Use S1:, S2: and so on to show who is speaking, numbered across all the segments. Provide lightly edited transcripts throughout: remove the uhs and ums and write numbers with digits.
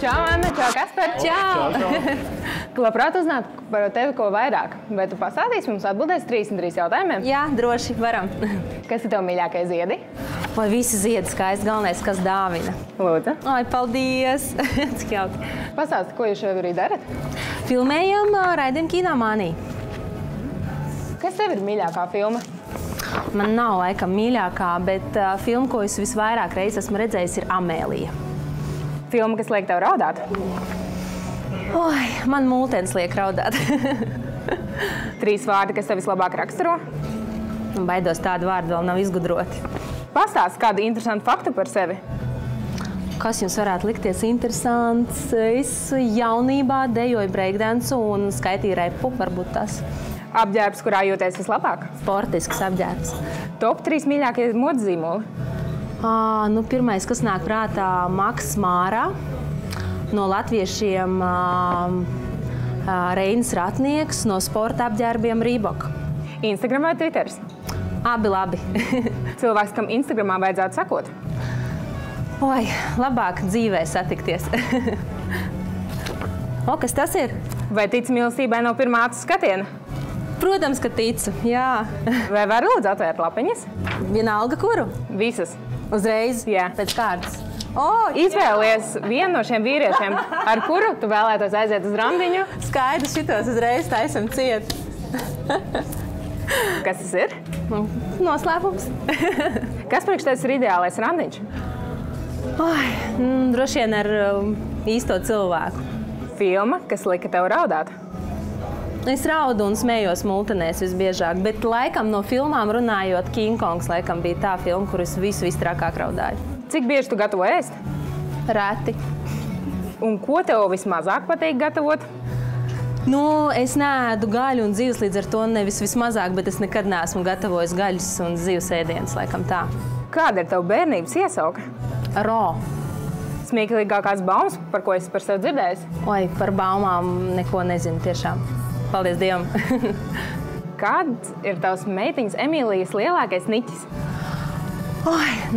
S1: Čau, Anna! Čau, Kaspar!
S2: Čau!
S1: Labprāt uzzināt par tevi ko vairāk. Vai tu pastāstīsi mums atbildēs 33 jautājumiem?
S3: Jā, droši varam.
S1: Kas ir tev mīļākie ziedi?
S3: Vai visi ziedi skaisti, galvenais, kas dāvina?
S1: Lūdzu.
S3: Ai, paldies! Cik jauki.
S1: Pastāsti, ko jūs šobrīd darat?
S3: Filmējam raidījumu Kinomānī.
S1: Kas tev ir mīļākā filma?
S3: Man nav laikam mīļākā, bet filma, ko es visvairāk reizes esmu redzējis, ir Amēlija.
S1: Filma, kas liek tev raudāt?
S3: Oi, man multens liek raudāt.
S1: 3 vārdi, kas tev vislabāk raksturo?
S3: Baidos, tādu vārdu vēl nav izgudroti.
S1: Pastāsti kādu interesantu faktu par sevi.
S3: Kas jums varētu likties interesants? Es jaunībā dejoju breakdansu un skaitīju repu, varbūt tas.
S1: Apģērbs, kurā jūties vislabāk?
S3: Sportisks apģērbs.
S1: Top 3 mīļākie modes zīmoli?
S3: Pirmais, kas nāk prātā, Maks Mārā. No latviešiem Reinis Ratnieks, no sporta apģērbiem Reebok.
S1: Instagram vai Twitteris?
S3: Abi labi.
S1: Cilvēks, kam Instagramā vajadzētu sakot?
S3: Oi, labāk dzīvē satikties. Kas tas ir?
S1: Vai tici mīlestībai no pirmā acu skatiena?
S3: Protams, ka ticu, jā.
S1: Vai var lūdzu atvērt lapiņas?
S3: Vienalga kuru?
S1: Visas.
S3: Uzreiz?
S1: Jā.
S3: Pēc kārtas.
S1: Izvēlies vienu no šiem vīriešiem, ar kuru tu vēlētos aiziet uz randiņu.
S3: Skaidrs, šitos uzreiz taisam ciet.
S1: Kas tas ir?
S3: Noslēpums.
S1: Kas priekš tevis ir ideālais randiņš?
S3: Droši vien ar īsto cilvēku.
S1: Filma, kas lika tev raudāt?
S3: Es raudu un smējos multenēs visbiežāk, bet laikam no filmām runājot, King Kongs laikam bija tā filma, kur es visstrakāk raudāju.
S1: Cik bieži tu gatavo ēst?
S3: Reti.
S1: Un ko tev vismazāk patīk gatavot?
S3: Es neēdu gaļu un zivs, līdz ar to nevis vismazāk, bet es nekad neesmu gatavojis gaļas un zivs ēdienas, laikam tā.
S1: Kāda ir tev bērnības iesauka?
S3: Ro.
S1: Smieklīgākās baumas, par ko esi par sevi dzirdējis?
S3: Par baumām neko nezinu tiešām. Paldies Dievam.
S1: Kāds ir tavs meitiņas Emīlijas lielākais niķis?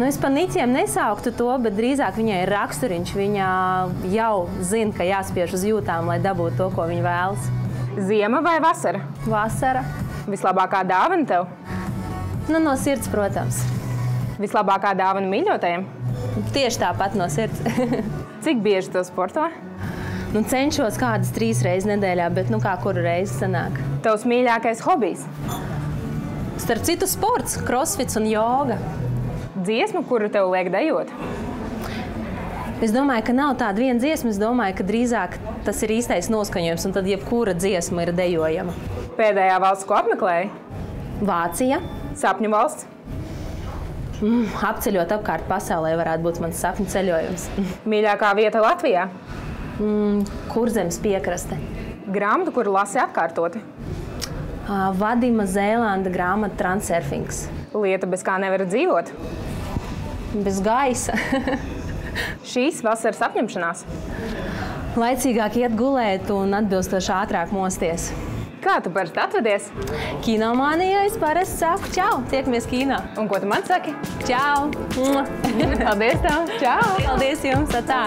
S3: Es par niķiem nesauktu to, bet drīzāk viņai ir raksturiņš. Viņa jau zina, ka jāspiež uz jūtām, lai dabūtu to, ko viņa vēlas.
S1: Ziema vai vasara?
S3: Vasara.
S1: Vislabākā dāvana tev?
S3: No sirds, protams.
S1: Vislabākā dāvana mīļotajiem?
S3: Tieši tāpat no sirds.
S1: Cik bieži tu sporto?
S3: Cenšos kādas 3 reizes nedēļā, bet kā kuru reizi sanāk.
S1: Tavs mīļākais hobijs?
S3: Starp citu sports, crossfits un joga.
S1: Dziesma, kuru tev liek dejot?
S3: Es domāju, ka nav tāda viena dziesma. Es domāju, ka drīzāk tas ir īstais noskaņojums, un tad jebkura dziesma ir dejojama.
S1: Pēdējā valsts, ko apmeklēji?
S3: Vācija.
S1: Sapņu valsts?
S3: Apceļot apkārt pasaulē varētu būt mans sapņu ceļojums.
S1: Mīļākā vieta Latvijā?
S3: Kurzemes piekraste.
S1: Grāmatu, kuru lasi atkārtoti?
S3: Vadima Zēlanda grāmata Transurfings.
S1: Lieta, bez kā nevar dzīvot?
S3: Bez gaisa.
S1: Šīs vasaras apņemšanās?
S3: Laicīgāk iet gulēt un atbilstoši ātrāk mosties.
S1: Kā tu parasti atvedies?
S3: Kinomānijā es parasti saku čau, tiekamies kino.
S1: Un ko tu man saki?
S3: Čau!
S1: Paldies tev! Čau!
S3: Paldies jums! Tā!